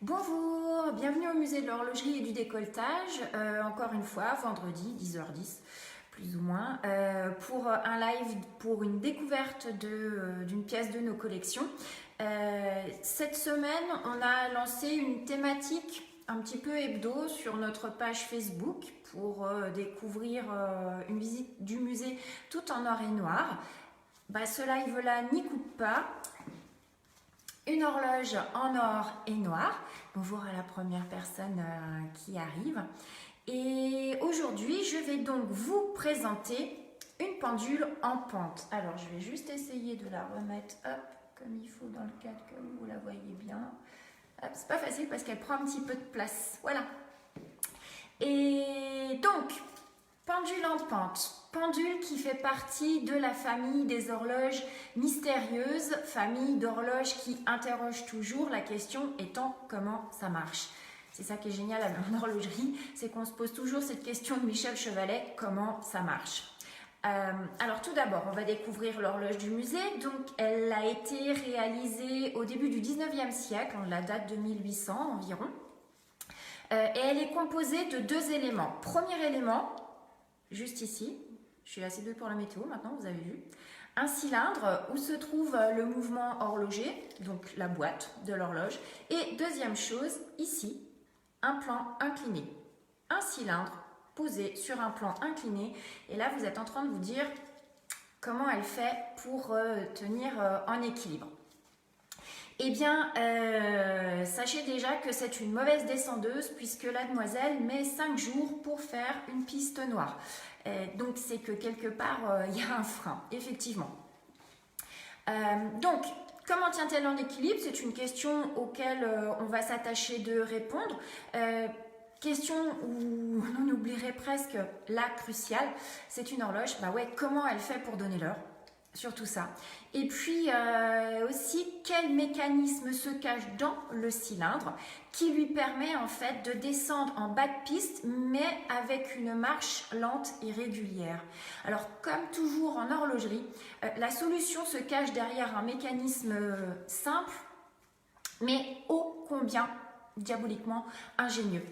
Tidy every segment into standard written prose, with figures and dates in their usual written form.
Bonjour, bienvenue au musée de l'horlogerie et du décolletage. Encore une fois, vendredi 10h10, plus ou moins, pour un live, pour une découverte d'une pièce de nos collections. Cette semaine, on a lancé une thématique un petit peu hebdo sur notre page Facebook pour découvrir une visite du musée tout en or et noir. Ce live-là n'y coupe pas. Une horloge en or et noir. Bonjour à la première personne qui arrive. Et aujourd'hui, je vais donc vous présenter une pendule en pente. Alors, je vais juste essayer de la remettre comme il faut dans le cadre que vous la voyez bien. C'est pas facile parce qu'elle prend un petit peu de place. Voilà. Et donc, pendule en pente. Pendule qui fait partie de la famille des horloges mystérieuses, famille d'horloges qui interroge toujours, la question étant comment ça marche. C'est ça qui est génial en horlogerie, c'est qu'on se pose toujours cette question de Michel Chevalet, comment ça marche. Alors tout d'abord, on va découvrir l'horloge du musée. Donc elle a été réalisée au début du 19e siècle, on la date de 1800 environ. Et elle est composée de deux éléments. Premier élément, juste ici, je suis assez douée pour la météo maintenant, vous avez vu, un cylindre où se trouve le mouvement horloger, donc la boîte de l'horloge. Et deuxième chose, ici, un plan incliné. Un cylindre posé sur un plan incliné. Et là, vous êtes en train de vous dire comment elle fait pour tenir en équilibre. Eh bien, sachez déjà que c'est une mauvaise descendeuse puisque la demoiselle met 5 jours pour faire une piste noire. Donc, c'est que quelque part, il y a un frein, effectivement. Donc, comment tient-elle en équilibre? C'est une question auquel on va s'attacher de répondre. Question où on oublierait presque la cruciale. C'est une horloge. Comment elle fait pour donner l'heure? Surtout ça. Et puis aussi, quel mécanisme se cache dans le cylindre qui lui permet en fait de descendre en bas de piste, mais avec une marche lente et régulière. Alors, comme toujours en horlogerie, la solution se cache derrière un mécanisme simple, mais ô combien diaboliquement ingénieux.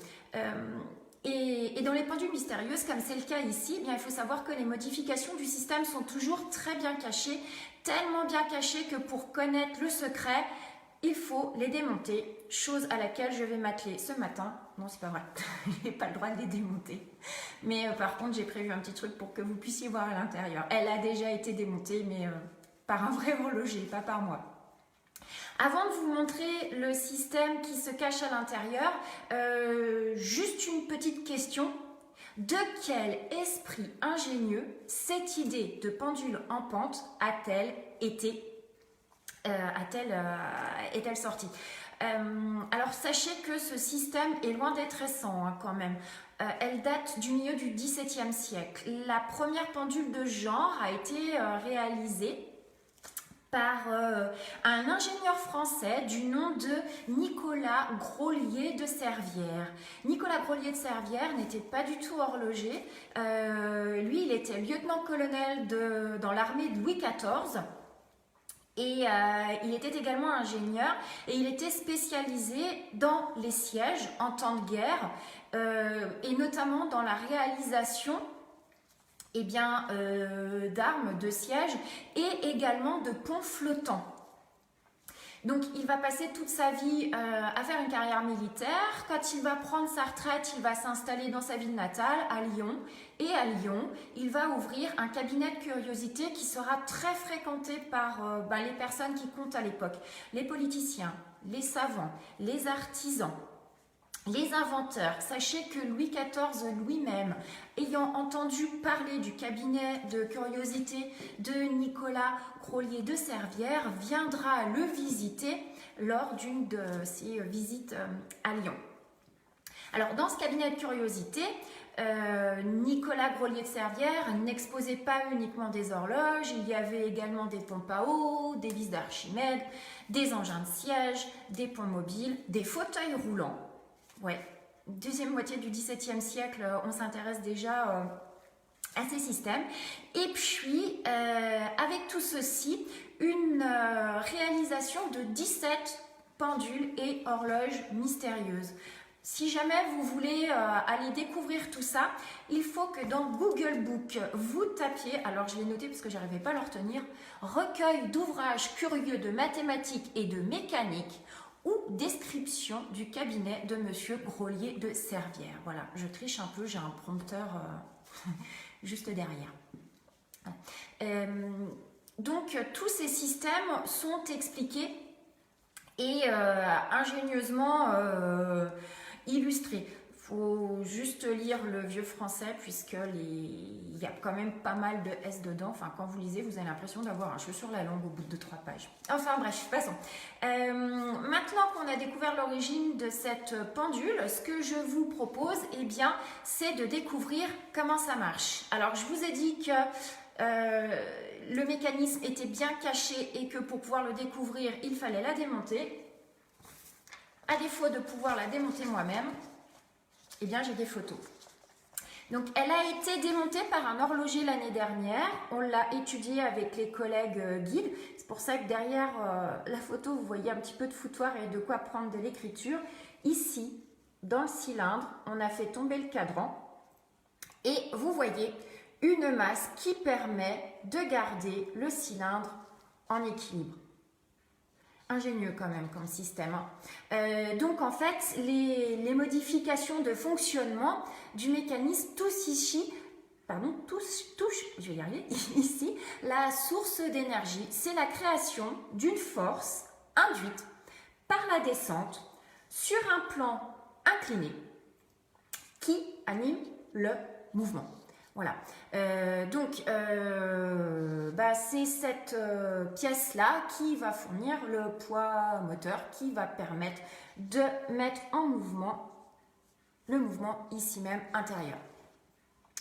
Et dans les pendules mystérieuses, comme c'est le cas ici, il faut savoir que les modifications du système sont toujours très bien cachées, tellement bien cachées que pour connaître le secret, il faut les démonter, chose à laquelle je vais m'atteler ce matin. Non, c'est pas vrai, je n'ai pas le droit de les démonter. Mais par contre, j'ai prévu un petit truc pour que vous puissiez voir à l'intérieur. Elle a déjà été démontée, mais par un vrai horloger, pas par moi. Avant de vous montrer le système qui se cache à l'intérieur, juste une petite question. De quel esprit ingénieux cette idée de pendule en pente a-t-elle sortie? Alors sachez que ce système est loin d'être récent quand même. Elle date du milieu du XVIIe siècle. La première pendule de genre a été réalisée par un ingénieur français du nom de Nicolas Grolier de Servières. Nicolas Grolier de Servières n'était pas du tout horloger. Lui, il était lieutenant-colonel dans l'armée de Louis XIV. Et il était également ingénieur et il était spécialisé dans les sièges en temps de guerre et notamment dans la réalisation d'armes de siège et également de ponts flottants. Donc il va passer toute sa vie à faire une carrière militaire. Quand il va prendre sa retraite, il va s'installer dans sa ville natale, à Lyon. Et à Lyon, il va ouvrir un cabinet de curiosités qui sera très fréquenté par les personnes qui comptent à l'époque. Les politiciens, les savants, les artisans, les inventeurs. Sachez que Louis XIV lui-même, ayant entendu parler du cabinet de curiosité de Nicolas Grolier de Servières, viendra le visiter lors d'une de ses visites à Lyon. Alors, dans ce cabinet de curiosité, Nicolas Grolier de Servières n'exposait pas uniquement des horloges, il y avait également des pompes à eau, des vis d'Archimède, des engins de siège, des ponts mobiles, des fauteuils roulants. Ouais, deuxième moitié du XVIIe siècle, on s'intéresse déjà à ces systèmes. Et puis, avec tout ceci, une réalisation de 17 pendule et horloge mystérieuse. Si jamais vous voulez aller découvrir tout ça, il faut que dans Google Book, vous tapiez, alors je l'ai noté parce que je n'arrivais pas à le retenir, recueil d'ouvrages curieux de mathématiques et de mécanique ou description du cabinet de Monsieur Grolier de Servières. Voilà, je triche un peu, j'ai un prompteur juste derrière. Donc, tous ces systèmes sont expliqués et ingénieusement illustré. Il faut juste lire le vieux français il y a quand même pas mal de S dedans. Enfin, quand vous lisez, vous avez l'impression d'avoir un cheveu sur la langue au bout de 3 pages. Enfin bref, passons. Maintenant qu'on a découvert l'origine de cette pendule, ce que je vous propose, eh bien, c'est de découvrir comment ça marche. Alors, je vous ai dit que le mécanisme était bien caché et que pour pouvoir le découvrir, il fallait la démonter. À défaut de pouvoir la démonter moi-même, eh bien j'ai des photos. Donc elle a été démontée par un horloger l'année dernière. On l'a étudiée avec les collègues guides. C'est pour ça que derrière la photo, vous voyez un petit peu de foutoir et de quoi prendre de l'écriture. Ici, dans le cylindre, on a fait tomber le cadran. Et vous voyez une masse qui permet de garder le cylindre en équilibre. Ingénieux quand même comme système. Donc en fait, les modifications de fonctionnement du mécanisme touchent ici, je vais y arriver, ici, la source d'énergie. C'est la création d'une force induite par la descente sur un plan incliné qui anime le mouvement. Voilà, c'est cette pièce-là qui va fournir le poids moteur qui va permettre de mettre en mouvement le mouvement ici même intérieur.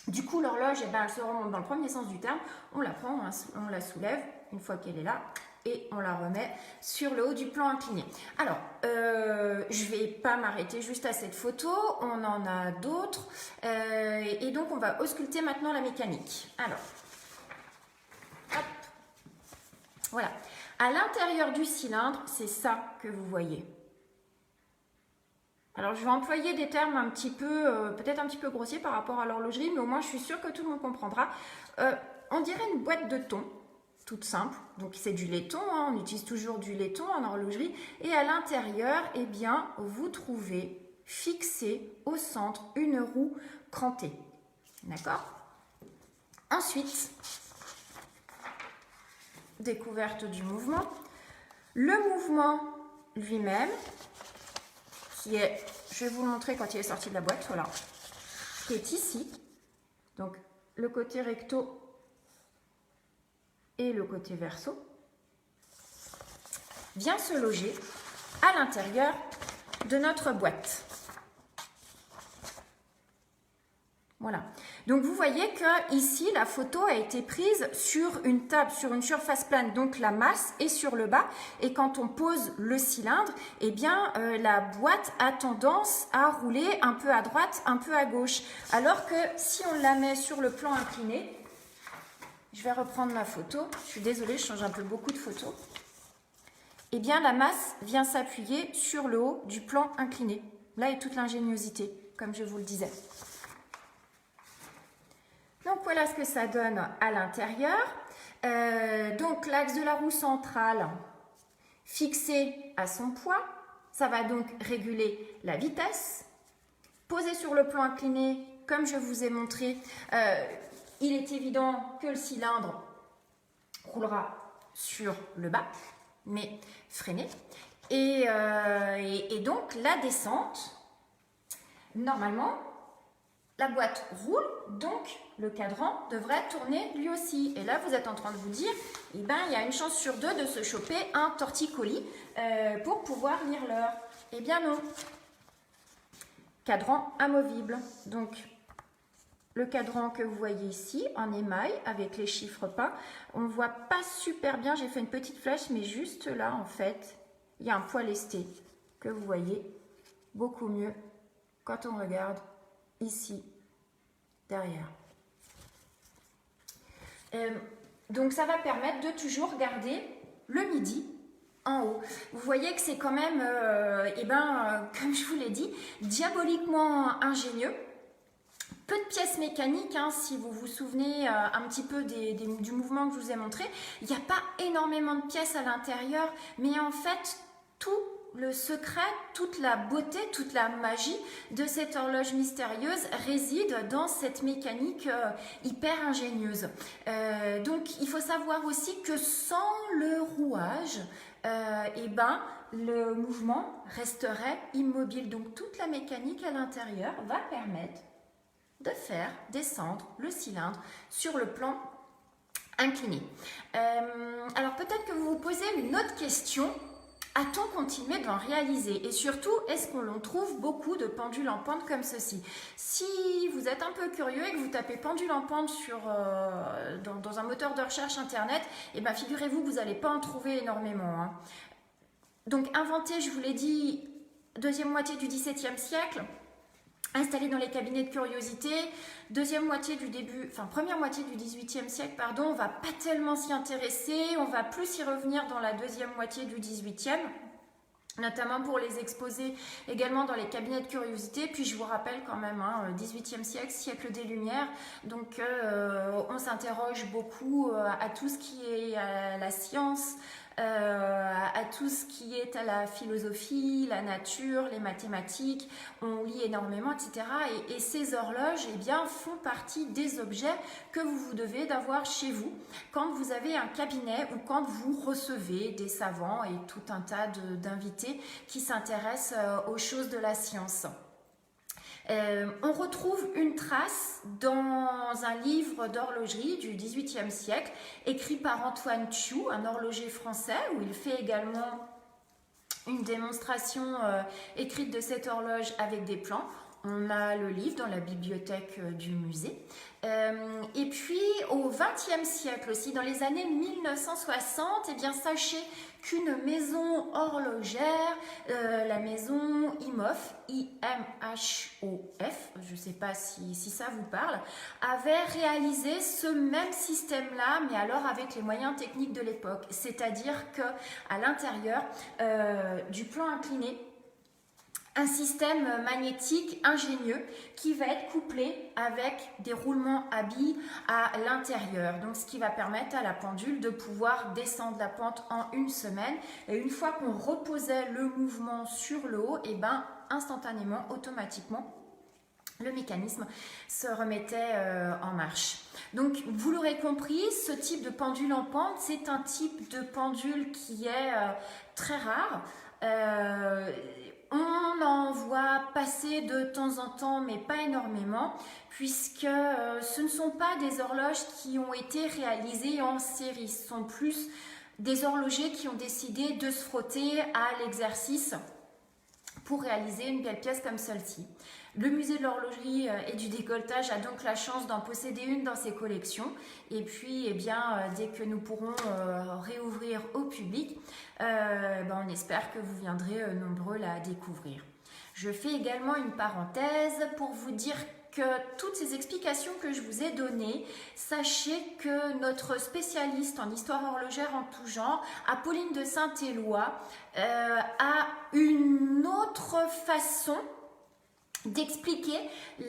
Du coup, l'horloge, elle se remonte dans le premier sens du terme. On la prend, on la soulève une fois qu'elle est là et on la remet sur le haut du plan incliné. Alors, je ne vais pas m'arrêter juste à cette photo, on en a d'autres. Et donc, on va ausculter maintenant la mécanique. Alors, hop, voilà. À l'intérieur du cylindre, c'est ça que vous voyez. Alors, je vais employer des termes un petit peu, peut-être un petit peu grossiers par rapport à l'horlogerie, mais au moins, je suis sûre que tout le monde comprendra. On dirait une boîte de thon. Toute simple, donc c'est du laiton, hein, on utilise toujours du laiton en horlogerie, et à l'intérieur, eh bien, vous trouvez fixé au centre une roue crantée, d'accord? Ensuite, découverte du mouvement, le mouvement lui-même, qui est, je vais vous le montrer quand il est sorti de la boîte, voilà, qui est ici, donc le côté recto et le côté verso, vient se loger à l'intérieur de notre boîte. Voilà. Donc vous voyez que ici la photo a été prise sur une table, sur une surface plane, donc la masse est sur le bas. Et quand on pose le cylindre, eh bien la boîte a tendance à rouler un peu à droite, un peu à gauche. Alors que si on la met sur le plan incliné, je vais reprendre ma photo. Je suis désolée, je change un peu beaucoup de photos. Eh bien, la masse vient s'appuyer sur le haut du plan incliné. Là est toute l'ingéniosité, comme je vous le disais. Donc, voilà ce que ça donne à l'intérieur. Donc, l'axe de la roue centrale fixé à son poids. Ça va donc réguler la vitesse. Posé sur le plan incliné, comme je vous ai montré, il est évident que le cylindre roulera sur le bas, mais freiné. Et donc, la descente, normalement, la boîte roule, donc le cadran devrait tourner lui aussi. Et là, vous êtes en train de vous dire, eh ben, il y a une chance sur 2 de se choper un torticolis pour pouvoir lire l'heure. Eh bien non. Cadran amovible. Donc, le cadran que vous voyez ici, en émail, avec les chiffres peints, on ne voit pas super bien, j'ai fait une petite flèche, mais juste là, en fait, il y a un poids lesté que vous voyez beaucoup mieux quand on regarde ici, derrière. Donc, ça va permettre de toujours garder le midi en haut. Vous voyez que c'est quand même, comme je vous l'ai dit, diaboliquement ingénieux. Peu de pièces mécaniques, hein, si vous vous souvenez un petit peu du mouvement que je vous ai montré. Il n'y a pas énormément de pièces à l'intérieur, mais en fait, tout le secret, toute la beauté, toute la magie de cette horloge mystérieuse réside dans cette mécanique hyper ingénieuse. Donc, il faut savoir aussi que sans le rouage, le mouvement resterait immobile. Donc, toute la mécanique à l'intérieur va permettre de faire descendre le cylindre sur le plan incliné. Alors, peut-être que vous vous posez une autre question. A-t-on continué d'en réaliser? Et surtout, est-ce qu'on en trouve beaucoup de pendules en pente comme ceci? Si vous êtes un peu curieux et que vous tapez pendule en pente dans un moteur de recherche internet, figurez-vous que vous n'allez pas en trouver énormément. Hein. Donc, inventé, je vous l'ai dit, deuxième moitié du XVIIe siècle, installé dans les cabinets de curiosité, première moitié du XVIIIe siècle, on va pas tellement s'y intéresser, on va plus y revenir dans la deuxième moitié du XVIIIe, notamment pour les exposer également dans les cabinets de curiosité. Puis je vous rappelle quand même, XVIIIe siècle, siècle des Lumières, donc on s'interroge beaucoup à tout ce qui est la science, à tout ce qui est à la philosophie, la nature, les mathématiques, on lit énormément, etc. Et ces horloges font partie des objets que vous devez d'avoir chez vous quand vous avez un cabinet ou quand vous recevez des savants et tout un tas d'invités qui s'intéressent aux choses de la science. On retrouve une trace dans un livre d'horlogerie du XVIIIe siècle, écrit par Antoine Thiou, un horloger français, où il fait également une démonstration écrite de cette horloge avec des plans. On a le livre dans la bibliothèque du musée. Et puis au XXe siècle aussi, dans les années 1960, sachez qu'une maison horlogère, la maison IMOF, I-M-H-O-F, je ne sais pas si ça vous parle, avait réalisé ce même système-là, mais alors avec les moyens techniques de l'époque. C'est-à-dire qu'à l'intérieur du plan incliné, un système magnétique ingénieux qui va être couplé avec des roulements à billes à l'intérieur. Donc, ce qui va permettre à la pendule de pouvoir descendre la pente en une semaine. Et une fois qu'on reposait le mouvement sur le haut, instantanément, automatiquement, le mécanisme se remettait en marche. Donc, vous l'aurez compris, ce type de pendule en pente, c'est un type de pendule qui est très rare. On en voit passer de temps en temps, mais pas énormément, puisque ce ne sont pas des horloges qui ont été réalisées en série. Ce sont plus des horlogers qui ont décidé de se frotter à l'exercice pour réaliser une belle pièce comme celle-ci. Le musée de l'horlogerie et du décolletage a donc la chance d'en posséder une dans ses collections. Et puis, dès que nous pourrons réouvrir au public, on espère que vous viendrez nombreux la découvrir. Je fais également une parenthèse pour vous dire que toutes ces explications que je vous ai données, sachez que notre spécialiste en histoire horlogère en tout genre, Apolline de Saint-Éloi, a une autre façon d'expliquer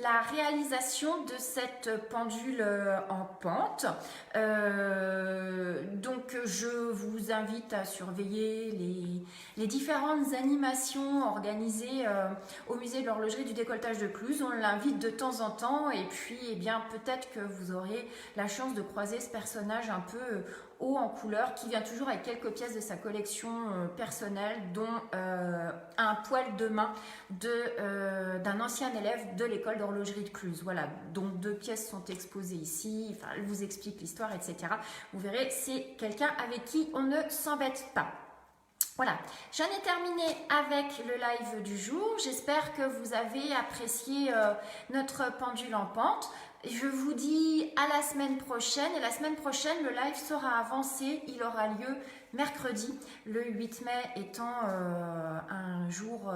la réalisation de cette pendule en pente. Donc je vous invite à surveiller les différentes animations organisées au musée de l'horlogerie du décolletage de Cluse. On l'invite de temps en temps et puis peut-être que vous aurez la chance de croiser ce personnage un peu haut en couleur qui vient toujours avec quelques pièces de sa collection personnelle, dont un poil de main d'un ancien élève de l'école d'horlogerie de Cluse. Voilà, donc 2 pièces sont exposées ici, elle vous explique l'histoire, etc. Vous verrez, c'est quelqu'un avec qui on ne s'embête pas. Voilà, j'en ai terminé avec le live du jour. J'espère que vous avez apprécié notre pendule en pente. Je vous dis à la semaine prochaine. Et la semaine prochaine, le live sera avancé. Il aura lieu mercredi, le 8 mai étant un jour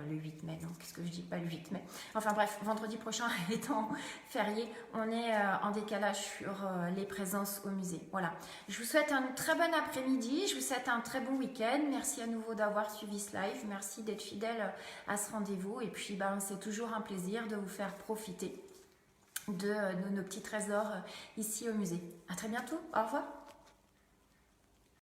le 8 mai, non, qu'est-ce que je dis, pas le 8 mai. Enfin bref, vendredi prochain étant férié, on est en décalage sur les présences au musée. Voilà, je vous souhaite un très bon après-midi, je vous souhaite un très bon week-end. Merci à nouveau d'avoir suivi ce live, merci d'être fidèle à ce rendez-vous. Et puis, c'est toujours un plaisir de vous faire profiter de nos petits trésors ici au musée. À très bientôt, au revoir.